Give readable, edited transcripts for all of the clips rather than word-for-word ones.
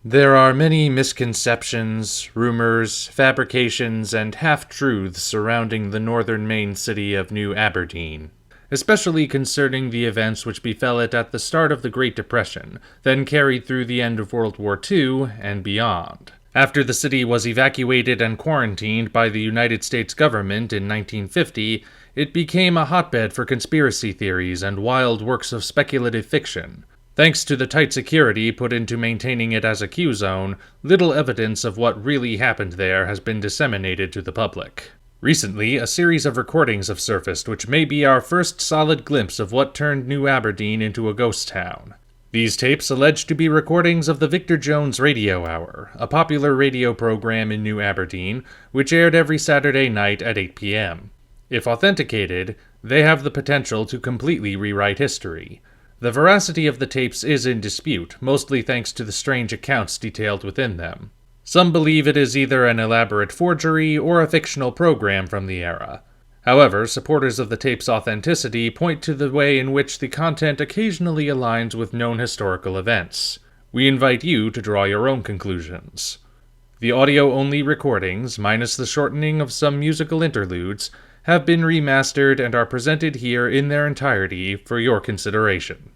There are many misconceptions, rumors, fabrications, and half-truths surrounding the northern Maine city of New Aberdeen, especially concerning the events which befell it at the start of the Great Depression, then carried through the end of World War II and beyond. After the city was evacuated and quarantined by the United States government in 1950, it became a hotbed for conspiracy theories and wild works of speculative fiction. Thanks to the tight security put into maintaining it as a Q-zone, little evidence of what really happened there has been disseminated to the public. Recently, a series of recordings have surfaced which may be our first solid glimpse of what turned New Aberdeen into a ghost town. These tapes allege to be recordings of the Victor Jones Radio Hour, a popular radio program in New Aberdeen, which aired every Saturday night at 8 p.m. If authenticated, they have the potential to completely rewrite history. The veracity of the tapes is in dispute, mostly thanks to the strange accounts detailed within them. Some believe it is either an elaborate forgery or a fictional program from the era. However, supporters of the tape's authenticity point to the way in which the content occasionally aligns with known historical events. We invite you to draw your own conclusions. The audio-only recordings, minus the shortening of some musical interludes, have been remastered and are presented here in their entirety for your consideration.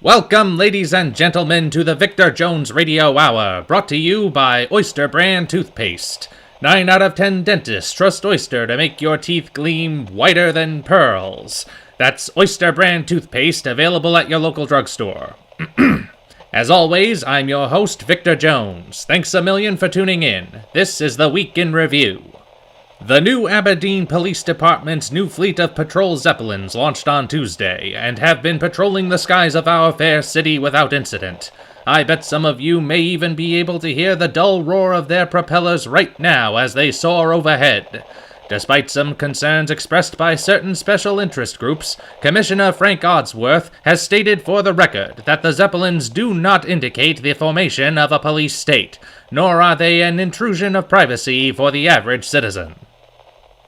Welcome, ladies and gentlemen, to the Victor Jones Radio Hour, brought to you by Oyster Brand Toothpaste. 9 out of 10 dentists trust Oyster to make your teeth gleam whiter than pearls. That's Oyster Brand Toothpaste, available at your local drugstore. As always, I'm your host, Victor Jones. Thanks a million for tuning in. This is the Week in Review. The New Aberdeen Police Department's new fleet of patrol Zeppelins launched on Tuesday, and have been patrolling the skies of our fair city without incident. I bet some of you may even be able to hear the dull roar of their propellers right now as they soar overhead. Despite some concerns expressed by certain special interest groups, Commissioner Frank Oddsworth has stated for the record that the Zeppelins do not indicate the formation of a police state, nor are they an intrusion of privacy for the average citizen.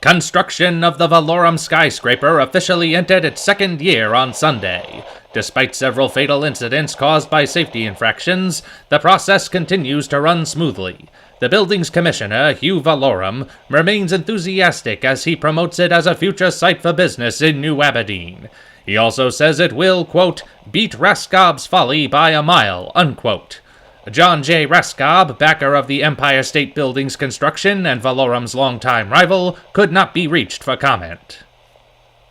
Construction of the Valorum skyscraper officially entered its second year on Sunday. Despite several fatal incidents caused by safety infractions, the process continues to run smoothly. The building's commissioner, Hugh Valorum, remains enthusiastic as he promotes it as a future site for business in New Aberdeen. He also says it will, quote, beat Raskob's Folly by a mile, unquote. John J. Raskob, backer of the Empire State Building's construction and Valorum's longtime rival, could not be reached for comment.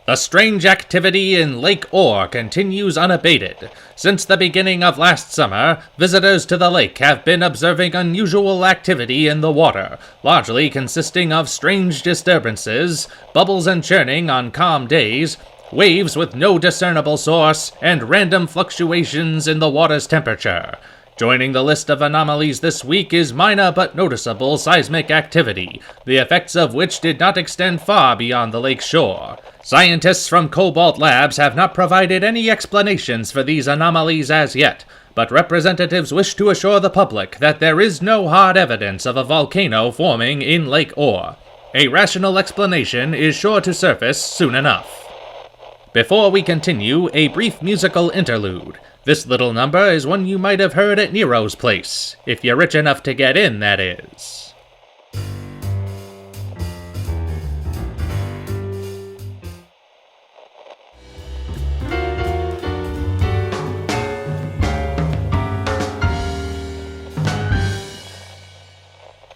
The strange activity in Lake Orr continues unabated. Since the beginning of last summer, visitors to the lake have been observing unusual activity in the water, largely consisting of strange disturbances, bubbles and churning on calm days, waves with no discernible source, and random fluctuations in the water's temperature. Joining the list of anomalies this week is minor but noticeable seismic activity, the effects of which did not extend far beyond the lake's shore. Scientists from Cobalt Labs have not provided any explanations for these anomalies as yet, but representatives wish to assure the public that there is no hard evidence of a volcano forming in Lake Orr. A rational explanation is sure to surface soon enough. Before we continue, a brief musical interlude. This little number is one you might have heard at Nero's place, if you're rich enough to get in, that is.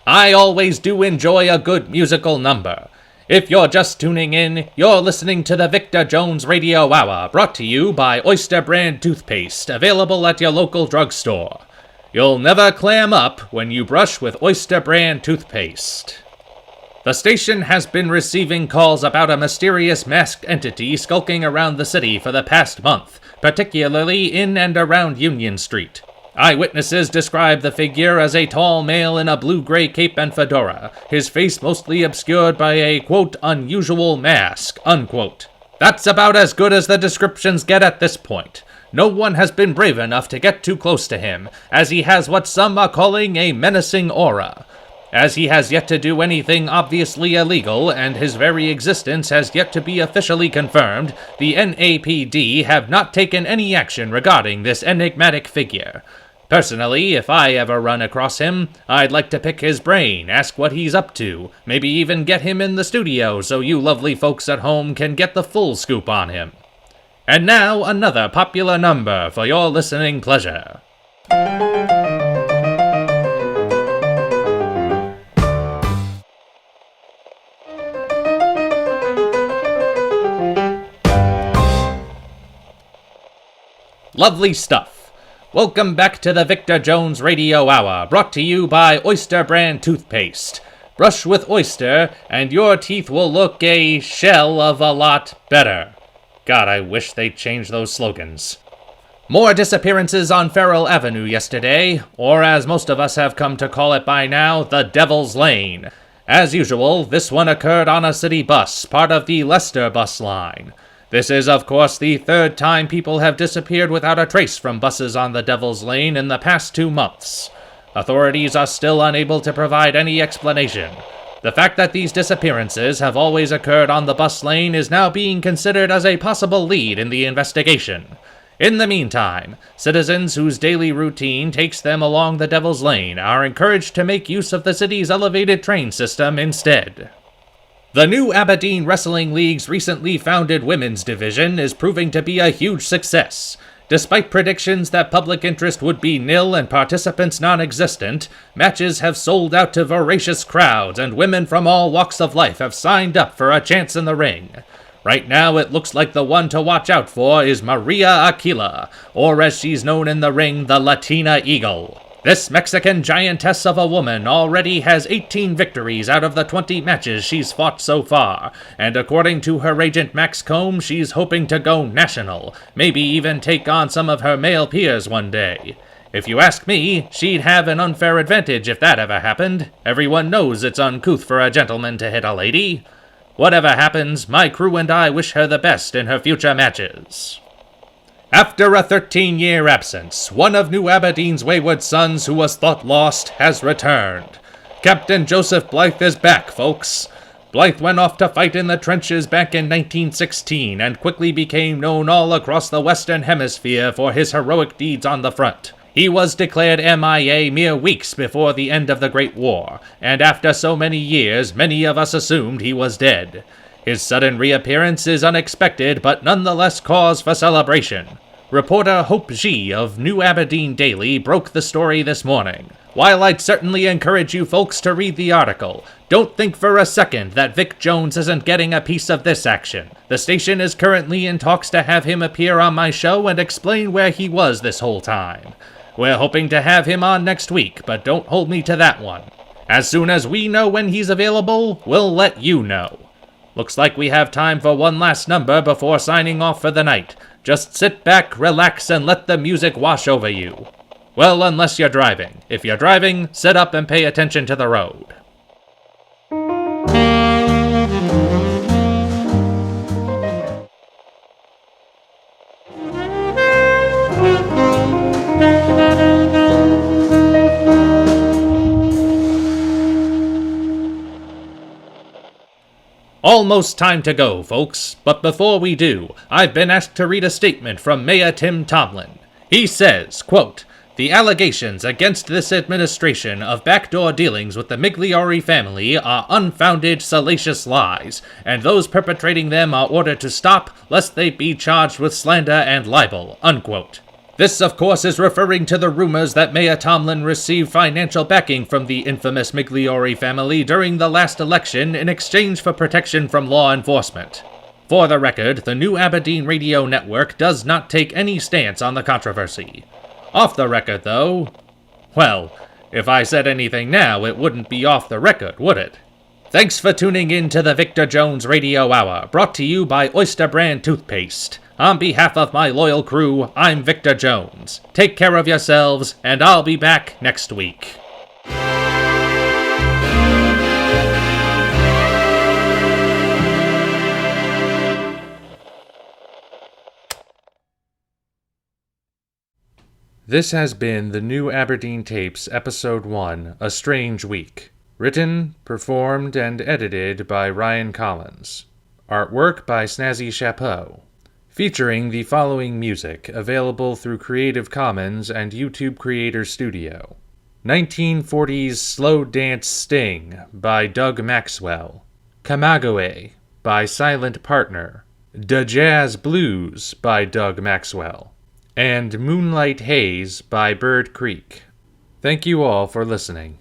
I always do enjoy a good musical number. If you're just tuning in, you're listening to the Victor Jones Radio Hour, brought to you by Oyster Brand Toothpaste, available at your local drugstore. You'll never clam up when you brush with Oyster Brand Toothpaste. The station has been receiving calls about a mysterious masked entity skulking around the city for the past month, particularly in and around Union Street. Eyewitnesses describe the figure as a tall male in a blue-gray cape and fedora, his face mostly obscured by a, quote, unusual mask, unquote. That's about as good as the descriptions get at this point. No one has been brave enough to get too close to him, as he has what some are calling a menacing aura. As he has yet to do anything obviously illegal, and his very existence has yet to be officially confirmed, the NAPD have not taken any action regarding this enigmatic figure. Personally, if I ever run across him, I'd like to pick his brain, ask what he's up to, maybe even get him in the studio so you lovely folks at home can get the full scoop on him. And now, another popular number for your listening pleasure. Lovely stuff. Welcome back to the Victor Jones Radio Hour, brought to you by Oyster Brand Toothpaste. Brush with Oyster, and your teeth will look a shell of a lot better. God, I wish they'd change those slogans. More disappearances on Farrell Avenue yesterday, or as most of us have come to call it by now, the Devil's Lane. As usual, this one occurred on a city bus, part of the Leicester bus line. This is, of course, the third time people have disappeared without a trace from buses on the Devil's Lane in the past 2 months. Authorities are still unable to provide any explanation. The fact that these disappearances have always occurred on the bus lane is now being considered as a possible lead in the investigation. In the meantime, citizens whose daily routine takes them along the Devil's Lane are encouraged to make use of the city's elevated train system instead. The new Aberdeen Wrestling League's recently founded women's division is proving to be a huge success. Despite predictions that public interest would be nil and participants non-existent, matches have sold out to voracious crowds, and women from all walks of life have signed up for a chance in the ring. Right now, it looks like the one to watch out for is Maria Aquila, or as she's known in the ring, the Latina Eagle. This Mexican giantess of a woman already has 18 victories out of the 20 matches she's fought so far, and according to her agent Max Combs, she's hoping to go national, maybe even take on some of her male peers one day. If you ask me, she'd have an unfair advantage if that ever happened. Everyone knows it's uncouth for a gentleman to hit a lady. Whatever happens, my crew and I wish her the best in her future matches. After a 13-year absence, one of New Aberdeen's wayward sons who was thought lost has returned. Captain Joseph Blythe is back, folks. Blythe went off to fight in the trenches back in 1916 and quickly became known all across the Western Hemisphere for his heroic deeds on the front. He was declared MIA mere weeks before the end of the Great War, and after so many years, many of us assumed he was dead. His sudden reappearance is unexpected, but nonetheless cause for celebration. Reporter Hope G. of New Aberdeen Daily broke the story this morning. While I'd certainly encourage you folks to read the article, don't think for a second that Vic Jones isn't getting a piece of this action. The station is currently in talks to have him appear on my show and explain where he was this whole time. We're hoping to have him on next week, but don't hold me to that one. As soon as we know when he's available, we'll let you know. Looks like we have time for one last number before signing off for the night. Just sit back, relax, and let the music wash over you. Well, unless you're driving. If you're driving, sit up and pay attention to the road. Almost time to go, folks, but before we do, I've been asked to read a statement from Mayor Tim Tomlin. He says, quote, "The allegations against this administration of backdoor dealings with the Migliore family are unfounded, salacious lies, and those perpetrating them are ordered to stop, lest they be charged with slander and libel," unquote. This, of course, is referring to the rumors that Mayor Tomlin received financial backing from the infamous Migliore family during the last election in exchange for protection from law enforcement. For the record, the New Aberdeen Radio Network does not take any stance on the controversy. Off the record, though, well, if I said anything now, it wouldn't be off the record, would it? Thanks for tuning in to the Victor Jones Radio Hour, brought to you by Oyster Brand Toothpaste. On behalf of my loyal crew, I'm Victor Jones. Take care of yourselves, and I'll be back next week. This has been the New Aberdeen Tapes, Episode 1, A Strange Week. Written, performed, and edited by Ryan Collins. Artwork by Snazzy Chapeau. Featuring the following music, available through Creative Commons and YouTube Creator Studio. 1940s Slow Dance Sting by Doug Maxwell. Kamagoe by Silent Partner. Da Jazz Blues by Doug Maxwell. And Moonlight Haze by Bird Creek. Thank you all for listening.